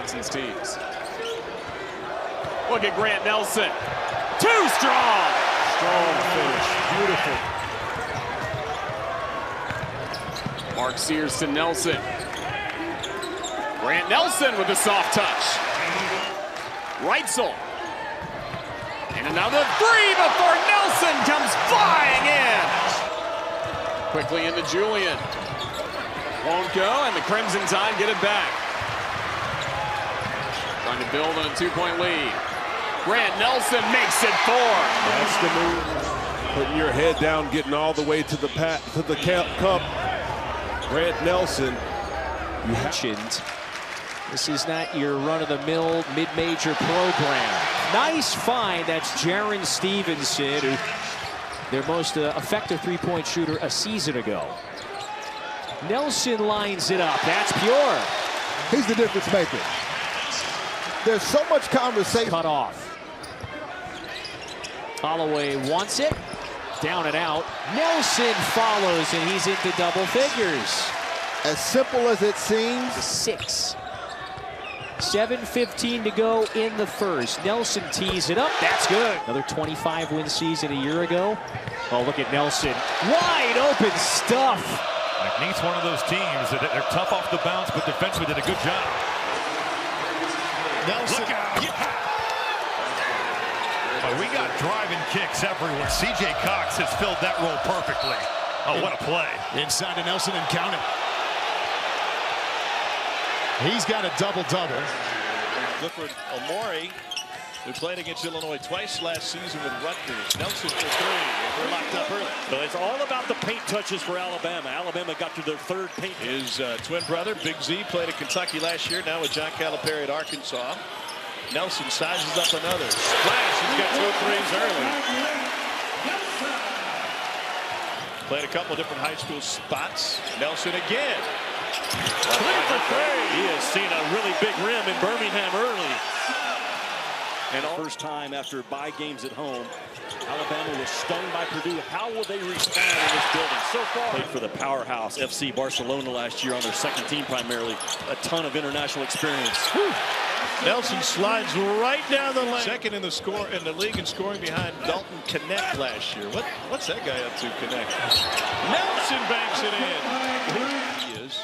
Wisconsin's teams. Look at Grant Nelson. Too strong. Strong finish. Beautiful. Mark Sears to Nelson. Grant Nelson with a soft touch. Reitzel. And another three before Nelson comes flying in. Quickly into Julian. Won't go, and the Crimson Tide get it back. Trying to build on a 2-point lead. Grant Nelson makes it 4. That's the move. Putting your head down, getting all the way to the cup. Grant Nelson. You mentioned. This is not your run-of-the-mill mid-major program. Nice find. That's Jaron Stevenson, who their most effective three-point shooter a season ago. Nelson lines it up. That's pure. He's the difference maker. There's so much conversation. Cut off. Holloway wants it. Down and out. Nelson follows, and he's into double figures. As simple as it seems. 6. 7:15 to go in the first. Nelson tees it up. That's good. Another 25-win season a year ago. Oh, look at Nelson. Wide open stuff. McNeith's one of those teams that they're tough off the bounce, but defensively did a good job. Nelson. Look out. Yeah. Oh, we got driving kicks everywhere. C.J. Cox has filled that role perfectly. Oh, what a play. Inside to Nelson and count it. He's got a double-double. Clifford Omori, who played against Illinois twice last season with Rutgers. Nelson for 3, and they're locked up early. So it's all about the paint touches for Alabama. Alabama got to their 3rd paint. His twin brother, Big Z, played at Kentucky last year, now with John Calipari at Arkansas. Nelson sizes up another. Splash, he's got 2 threes early. Played a couple different high school spots. Nelson again. He has seen a really big rim in Birmingham early. And first time after bye games at home, Alabama was stung by Purdue. How will they respond in this building? So far, played for the powerhouse FC Barcelona last year on their 2nd team primarily. A ton of international experience. Whew. Nelson slides right down the lane. 2nd in the league in scoring behind Dalton Connect last year. What's that guy up to, Connect? Nelson banks it in. He is.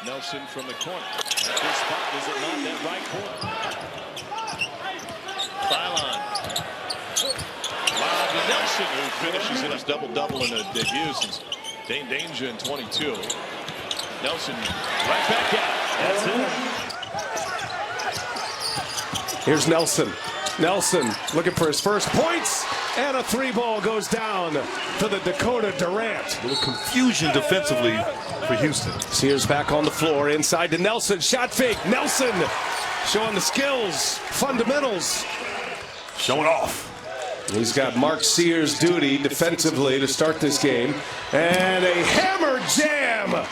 Nelson from the corner. Good spot, is it not? That right corner. Pylon. Lob to Nelson, who finishes in his double-double in a debut since Dane Danger in 22. Nelson right back out. That's it. Here's Nelson. Nelson looking for his first points, and a 3-ball goes down to the Dakota Durant. A little confusion defensively for Houston. Sears back on the floor, inside to Nelson. Shot fake. Nelson showing the skills, fundamentals. Showing off. He's got Mark Sears' duty defensively to start this game. And a hammer jam.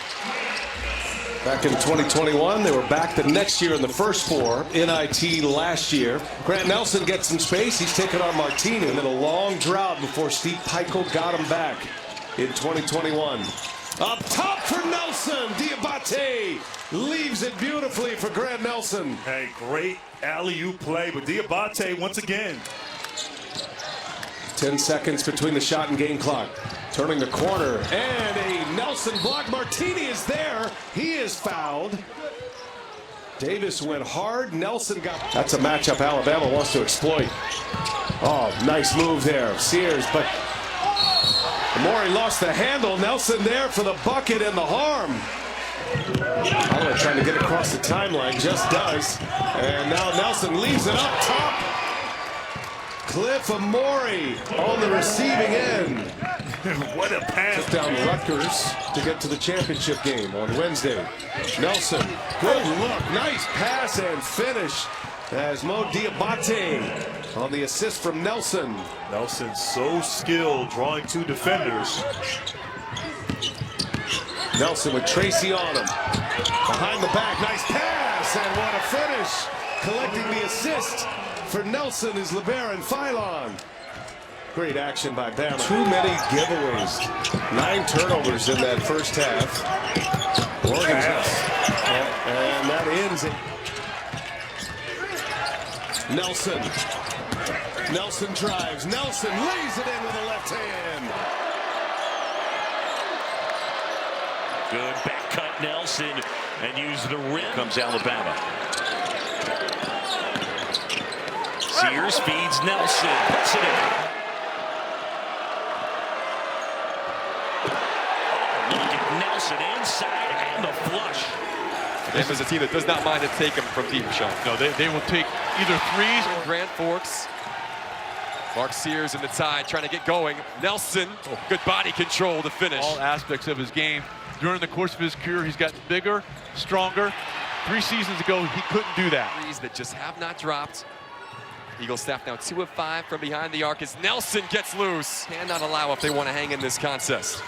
Back in 2021, they were back the next year in the first 4. NIT last year. Grant Nelson gets some space. He's taken on Martini. And then a long drought before Steve Pikiell got him back in 2021. Up top for Nelson. Diabate leaves it beautifully for Grant Nelson. Hey, great alley-oop play, but Diabate once again. 10 seconds between the shot and game clock. Turning the corner, and a Nelson block. Martini is there. He is fouled. Davis went hard. Nelson got... That's a matchup Alabama wants to exploit. Oh, nice move there. Sears, but Amori lost the handle. Nelson there for the bucket and the harm. Holloway trying to get across the timeline, just does. And now Nelson leaves it up top. Cliff Amori on the receiving end. What a pass. Took down Rutgers to get to the championship game on Wednesday. Nelson, good look, nice pass and finish as Mo Diabate on the assist from Nelson. Nelson so skilled, drawing 2 defenders. Nelson with Tracy on him. Behind the back, nice pass, and what a finish. Collecting the assist for Nelson is LeBaron Philon. Great action by Bama. Too many giveaways. 9 turnovers in that first half. Oregon's ends it. Nelson. Nelson drives. Nelson lays it in with the left hand. Good back cut, Nelson, and use the rim. Comes Alabama. Sears feeds Nelson. Puts it in. Look at Nelson inside and the flush. This is a team that does not mind to take them from deep, Sean. No, they will take either threes. Grand Forks. Mark Sears in the tie, trying to get going. Nelson, good body control to finish. All aspects of his game. During the course of his career, he's gotten bigger, stronger. 3 seasons ago, he couldn't do that. Threes that just have not dropped. Eagle staff now 2 of 5 from behind the arc as Nelson gets loose. Cannot allow if they want to hang in this contest.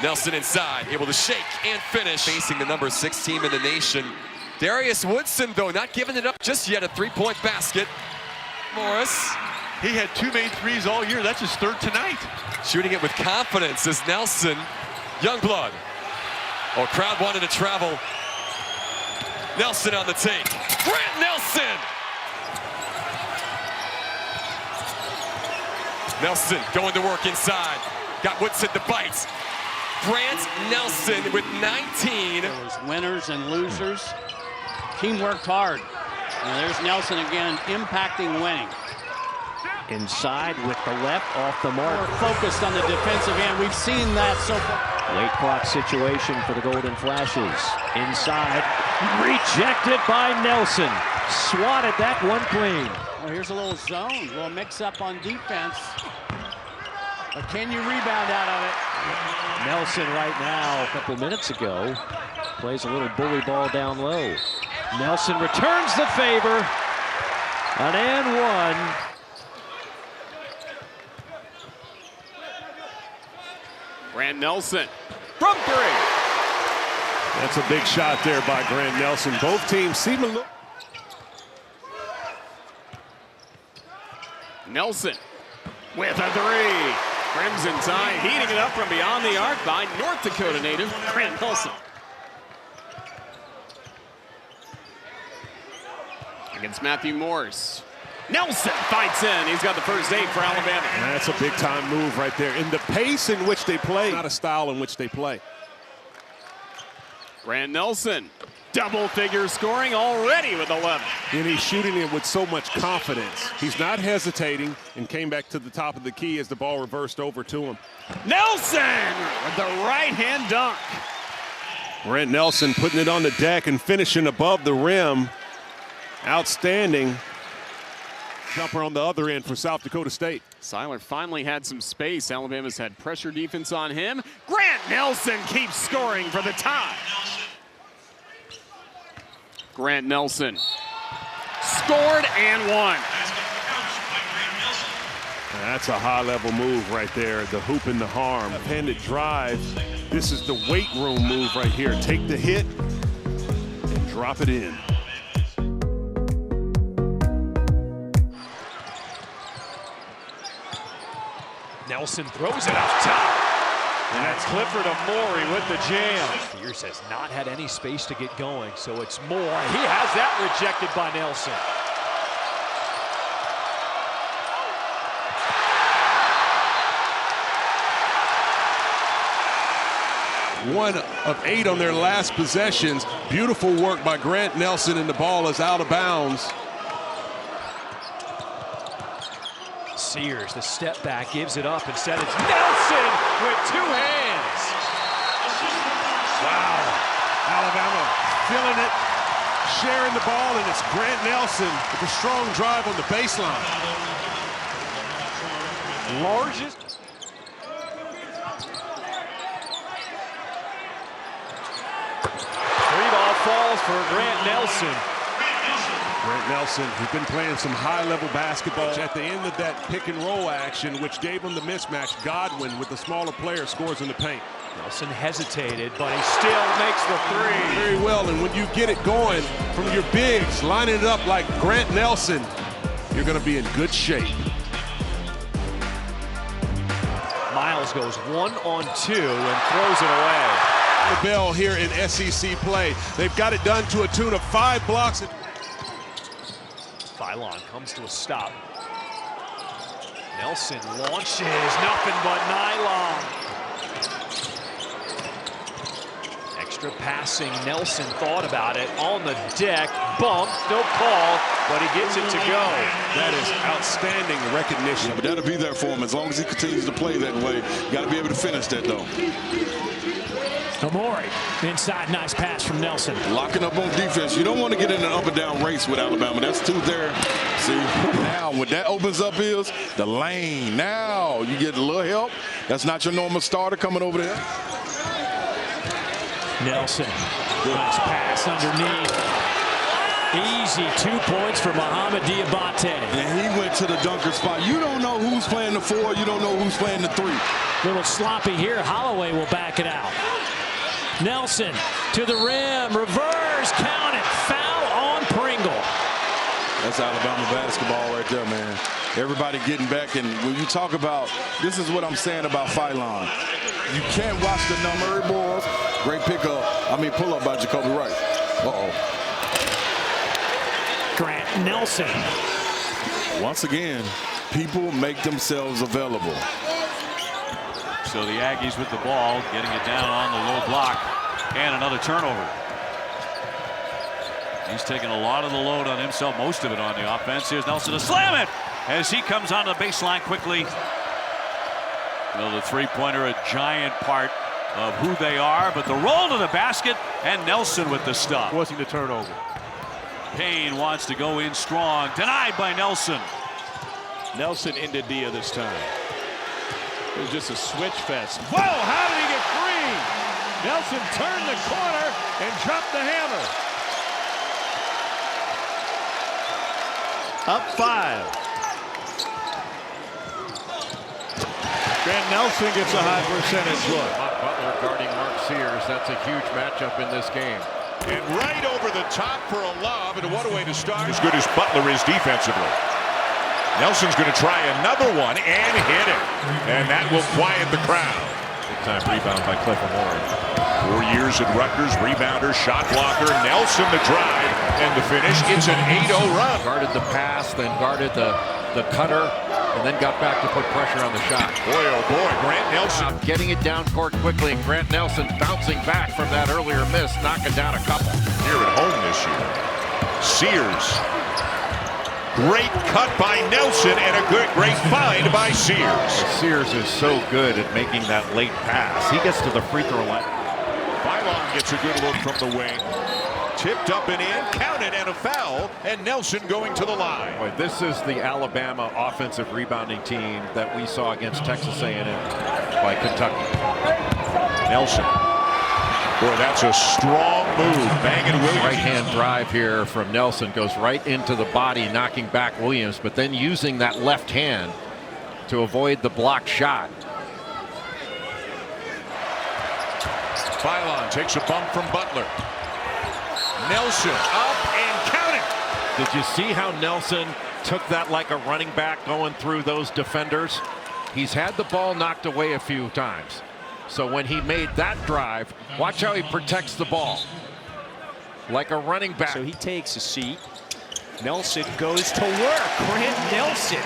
Nelson inside, able to shake and finish. Facing the number 6 team in the nation. Darius Woodson, though, not giving it up just yet. A 3-point basket. Morris. He had 2 made threes all year. That's his 3rd tonight. Shooting it with confidence as Nelson. Youngblood. Oh, crowd wanted to travel. Nelson on the take. Grant Nelson! Nelson going to work inside. Got Woodson to bite. Grant Nelson with 19. There's winners and losers. Team worked hard. And there's Nelson again, impacting winning. Inside with the left, off the mark. We're focused on the defensive end. We've seen that so far. Late clock situation for the Golden Flashes. Inside, rejected by Nelson. Swatted that one clean. Well, here's a little zone, a little mix-up on defense. But can you rebound out of it? Nelson right now, a couple minutes ago, plays a little bully ball down low. Nelson returns the favor. An and one. Grant Nelson from 3. That's a big shot there by Grant Nelson. Both teams seem a little... Nelson with a 3. Crimson Tide heating it up from beyond the arc by North Dakota native Grant Nelson. Against Matthew Morris. Nelson fights in. He's got the first 8 for Alabama. That's a big-time move right there. In the pace in which they play, not a style in which they play. Grant Nelson, double-figure scoring already with 11. And he's shooting it with so much confidence. He's not hesitating and came back to the top of the key as the ball reversed over to him. Nelson with the right-hand dunk. Grant Nelson putting it on the deck and finishing above the rim. Outstanding. Jumper on the other end for South Dakota State. Seiler finally had some space. Alabama's had pressure defense on him. Grant Nelson keeps scoring for the tie. Grant Nelson scored and won. That's a high-level move right there. The hoop and the harm. Left-handed drive. This is the weight room move right here. Take the hit and drop it in. Nelson throws it up top. And that's Clifford Amori with the jam. Sears has not had any space to get going, so it's more. He has that rejected by Nelson. One of 8 on their last possessions. Beautiful work by Grant Nelson, and the ball is out of bounds. Sears, the step back, gives it up. Instead, it's Nelson with 2 hands. Wow. Alabama feeling it, sharing the ball, and it's Grant Nelson with a strong drive on the baseline. Largest. Three ball falls for Grant Nelson. Grant Nelson, who's been playing some high-level basketball at the end of that pick-and-roll action, which gave him the mismatch. Godwin, with the smaller player, scores in the paint. Nelson hesitated, but he still makes the 3. Very well, and when you get it going from your bigs, lining it up like Grant Nelson, you're going to be in good shape. Miles goes 1-on-2 and throws it away. the bell here in SEC play. They've got it done to a tune of 5 blocks. Phylon comes to a stop. Nelson launches, nothing but nylon. Extra passing, Nelson thought about it, on the deck, bump, no call, but he gets it to go. That is outstanding recognition. Yeah, but that'll be there for him as long as he continues to play that way. You got to be able to finish that, though. Amori inside, nice pass from Nelson. Locking up on defense. You don't want to get in an up and down race with Alabama. That's two there. See, now what that opens up is the lane. Now you get a little help. That's not your normal starter coming over there. Nelson, nice pass underneath. Easy 2 points for Muhammad Diabate. And he went to the dunker spot. You don't know who's playing the 4. You don't know who's playing the 3. Little sloppy here. Holloway will back it out. Nelson to the rim, reverse, count it, foul on Pringle. That's Alabama basketball right there, man. Everybody getting back, and when you talk about, this is what I'm saying about Phylon. You can't watch the number balls. Great pickup, pull up by Jacoby Wright. Grant Nelson. Once again, people make themselves available. So the Aggies with the ball, getting it down on the low block, and another turnover. He's taking a lot of the load on himself, most of it on the offense. Here's Nelson to slam it as he comes onto the baseline quickly. Well, the three-pointer, a giant part of who they are, but the roll to the basket, and Nelson with the stop. Forcing the turnover. Payne wants to go in strong, denied by Nelson. Nelson into Dia this time. It was just a switch fest. Whoa, how did he get free? Nelson turned the corner and dropped the hammer. Up 5. Grant Nelson gets a high percentage look. Butler guarding Mark Sears. That's a huge matchup in this game. And right over the top for a lob, and what a way to start. As good as Butler is defensively. Nelson's going to try another one and hit it. And that will quiet the crowd. Big-time rebound by Cliff Amori. 4 years at Rutgers, rebounder, shot blocker. Nelson the drive and the finish. It's an 8-0 run. Guarded the pass, then guarded the cutter, and then got back to put pressure on the shot. Boy, oh boy, Grant Nelson. Getting it down court quickly, and Grant Nelson bouncing back from that earlier miss, knocking down a couple. Here at home this year. Sears. Great cut by Nelson and a great find by Sears. Sears is so good at making that late pass. He gets to the free throw line. Phylon gets a good look from the wing. Tipped up and in, counted, and a foul, and Nelson going to the line. Boy, this is the Alabama offensive rebounding team that we saw against Texas A&M by Kentucky. Nelson. Boy, that's a strong move. Banging Williams. Right-hand drive here from Nelson goes right into the body, knocking back Williams, but then using that left hand to avoid the block shot. Phylon takes a bump from Butler. Nelson up and counted. Did you see how Nelson took that like a running back going through those defenders? He's had the ball knocked away a few times. So when he made that drive, watch how he protects the ball. Like a running back. So he takes a seat. Nelson goes to work. Grant Nelson.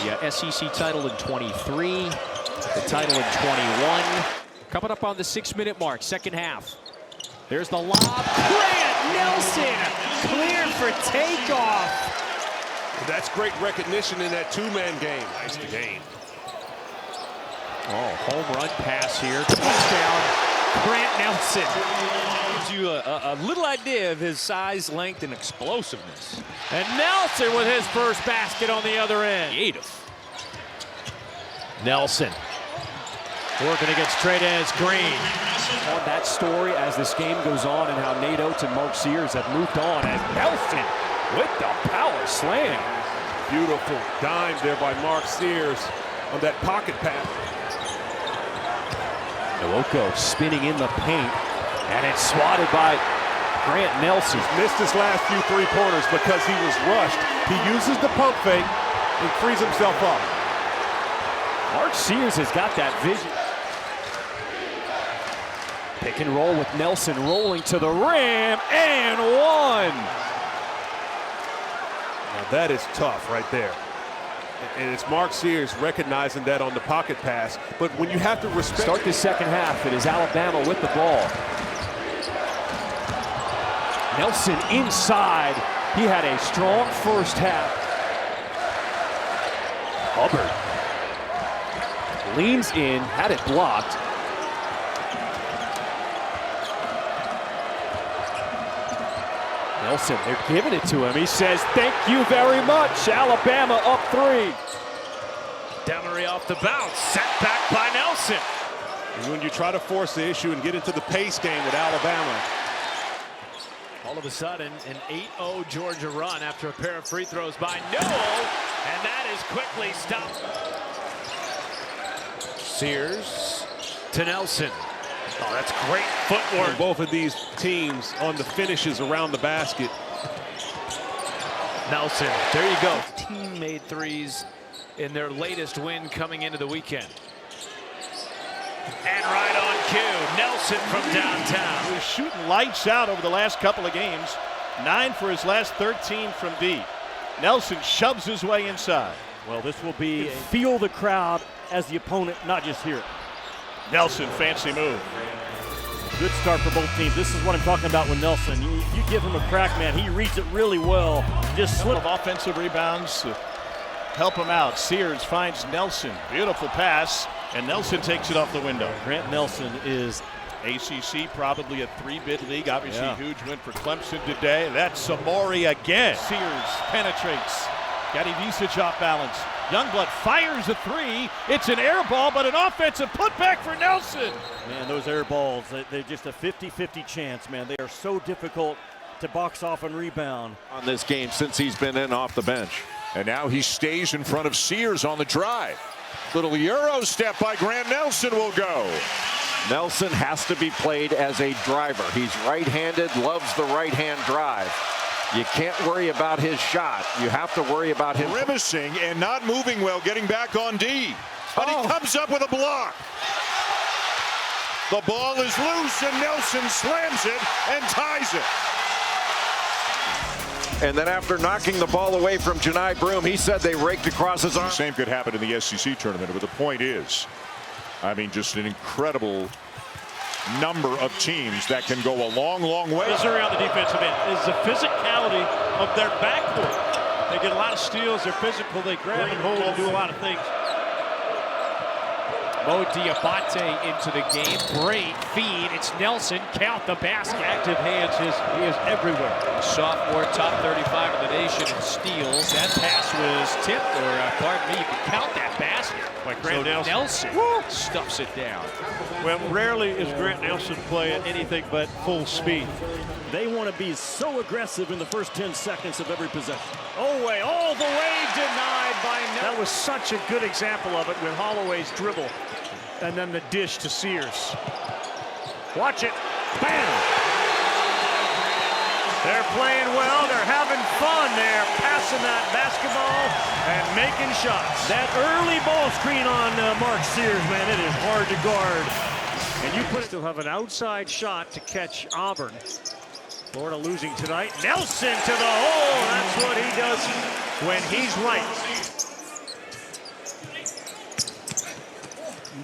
The SEC title in 23. The title in 21. Coming up on the 6-minute mark, second half. There's the lob. Grant Nelson cleared for takeoff. That's great recognition in that two-man game. Nice to gain. Oh, home run pass here. Touchdown, Grant Nelson. Gives you a little idea of his size, length, and explosiveness. And Nelson with his first basket on the other end. Creative. Nelson working against Trey'Dez Green. On that story as this game goes on and how Nate Oates and Mark Sears have moved on, as Nelson with the power slam. Beautiful dime there by Mark Sears on that pocket pass. Oko spinning in the paint, and it's swatted by Grant Nelson. He's missed his last few three-pointers because he was rushed. He uses the pump fake and frees himself up. Mark Sears has got that vision. Pick and roll with Nelson rolling to the rim and one. Now that is tough right there. And it's Mark Sears recognizing that on the pocket pass. But when you have to respect... Start the second half, it is Alabama with the ball. Nelson inside. He had a strong first half. Hubbard leans in, had it blocked. Nelson, they're giving it to him. He says, thank you very much. Alabama up 3. Demery off the bounce, set back by Nelson. And when you try to force the issue and get into the pace game with Alabama. All of a sudden, an 8-0 Georgia run after a pair of free throws by Newell, and that is quickly stopped. Sears to Nelson. Oh, that's great footwork. And both of these teams on the finishes around the basket. Nelson, there you go. Team made threes in their latest win coming into the weekend. And right on cue, Nelson from downtown. He's shooting lights out over the last couple of games. 9 for his last 13 from deep. Nelson shoves his way inside. Well, this will be feel the crowd as the opponent, not just hear it. Nelson, fancy move. Good start for both teams. This is what I'm talking about with Nelson. You give him a crack, man. He reads it really well. Just slip. Of offensive rebounds to help him out. Sears finds Nelson. Beautiful pass, and Nelson takes it off the window. Grant Nelson is ACC, probably a 3-bid league. Obviously, huge win for Clemson today. That's Samori again. Sears penetrates. Got usage off balance. Youngblood fires a 3. It's an air ball, but an offensive putback for Nelson. Man, those air balls, they're just a 50-50 chance, man. They are so difficult to box off and rebound. On this game since he's been in off the bench. And now he stays in front of Sears on the drive. Little Euro step by Grant Nelson will go. Nelson has to be played as a driver. He's right-handed, loves the right-hand drive. You can't worry about his shot. You have to worry about him Grimacing and not moving well, getting back on D. But he comes up with a block. The ball is loose and Nelson slams it and ties it. And then after knocking the ball away from Janai Broom, he said they raked across his arm. Same could happen in the SEC tournament, but the point is, I mean, just an incredible number of teams that can go a long, long way. Missouri on the defensive end is the physicality of their backcourt. They get a lot of steals. They're physical. They grab and hold and do a lot of things. Mo Diabate into the game. Great feed. It's Nelson. Count the basket. Active hands. He is everywhere. Sophomore, top 35 in the nation in steals. That pass was tipped, or pardon me, you can count that basket. Like Grant Nelson stuffs it down. Well, rarely is Grant Nelson playing anything but full speed. They want to be so aggressive in the first 10 seconds of every possession. Holloway all the way denied by Nelson. That was such a good example of it with Holloway's dribble. And then the dish to Sears. Watch it. Bam! They're playing well. They're having fun. They're passing that basketball and making shots. That early ball screen on Mark Sears, man, it is hard to guard. And you still have an outside shot to catch Auburn. Florida losing tonight. Nelson to the hole. That's what he does when he's right.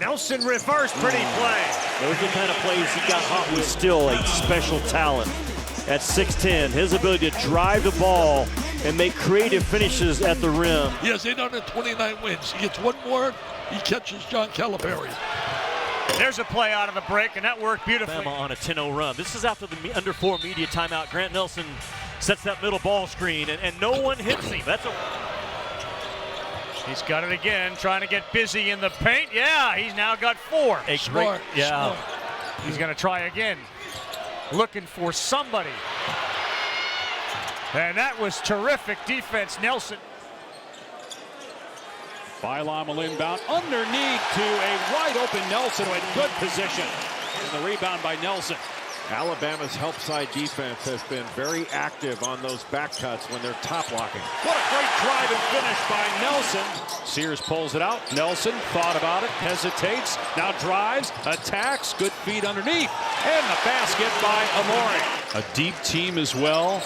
Nelson reverse, pretty play. Those are the kind of plays he got hot with. Still a special talent at 6'10". His ability to drive the ball and make creative finishes at the rim. He has 829 wins. He gets one more, he catches John Calipari. There's a play out of the break, and that worked beautifully. Bama on a 10-0 run. This is after the under 4 media timeout. Grant Nelson sets that middle ball screen, and no one hits him. That's a... He's got it again, trying to get busy in the paint. Yeah, he's now got 4. Smart. He's going to try again. Looking for somebody. And that was terrific defense, Nelson. Bylon will inbound underneath to a wide open Nelson with good position. And the rebound by Nelson. Alabama's help side defense has been very active on those back cuts when they're top blocking. What a great drive and finish by Nelson. Sears pulls it out. Nelson thought about it, hesitates, now drives, attacks, good feed underneath, and the basket by Amori. A deep team as well.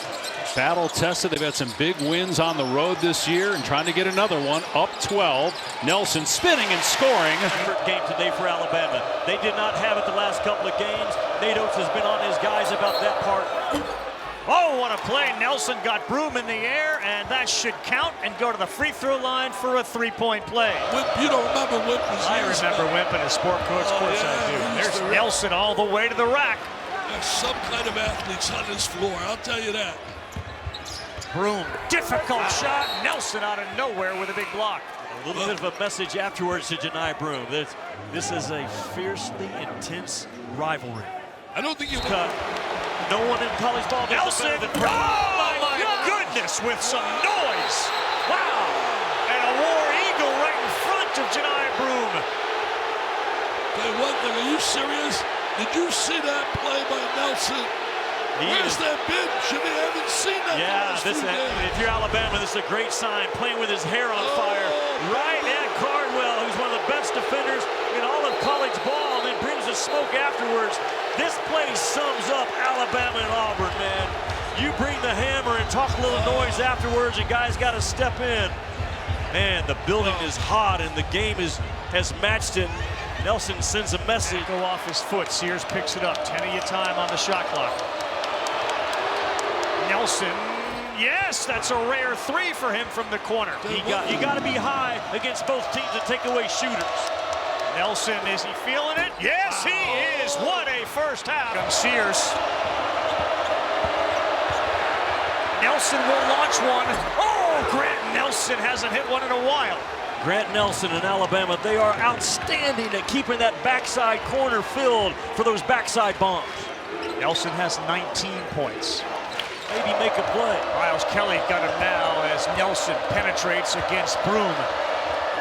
Battle tested. They've had some big wins on the road this year and trying to get another one. Up 12. Nelson spinning and scoring. Game today for Alabama. They did not have it the last couple of games. Nate Oates has been on his guys about that part. Oh, what a play. Nelson got Broom in the air, and that should count and go to the free throw line for a three-point play. You don't remember Wimp? I remember Wimp as sport coach. Of course I do. There's Nelson all the way to the rack. There's some kind of athletes on this floor, I'll tell you that. Broom, difficult shot. Nelson out of nowhere with a big block. A little bit of a message afterwards to Janai Broom. This is a fiercely intense rivalry. I don't think you cut. No one in college ball. Nelson. Oh my goodness, with some noise. Wow. And a war eagle right in front of Janai Broom. Hey, one thing, are you serious? Did you see that play by Nelson? Where's that bench? I haven't seen that. Yeah, if you're Alabama, this is a great sign. Playing with his hair on fire. Right at Cardwell, who's one of the best defenders in all of college ball, and then brings the smoke afterwards. This play sums up Alabama and Auburn, man. You bring the hammer and talk a little noise afterwards, and guys got to step in. Man, the building is hot, and the game has matched it. Nelson sends a message. Go off his foot. Sears picks it up. 10 of your time on the shot clock. Nelson, yes, that's a rare three for him from the corner. You got to be high against both teams to take away shooters. Nelson, is he feeling it? Yes, he is. What a first half. Comes Sears. Nelson will launch one. Oh, Grant Nelson hasn't hit one in a while. Grant Nelson in Alabama, they are outstanding at keeping that backside corner filled for those backside bombs. Nelson has 19 points. Maybe make a play. Miles Kelly got him now as Nelson penetrates against Broom.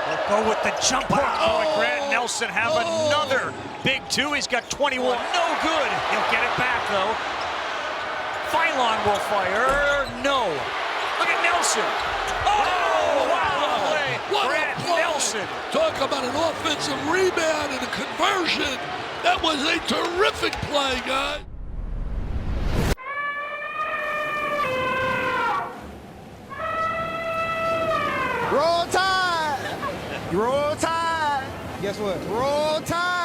We'll go with the jumper. Wow. Oh, Grant Nelson have another big two. He's got 21. No good. He'll get it back, though. Phylon will fire. No. Look at Nelson. Oh, wow. What Grant a play. Nelson. Talk about an offensive rebound and a conversion. That was a terrific play, guys. Roll Tide! Roll Tide! Guess what? Roll Tide!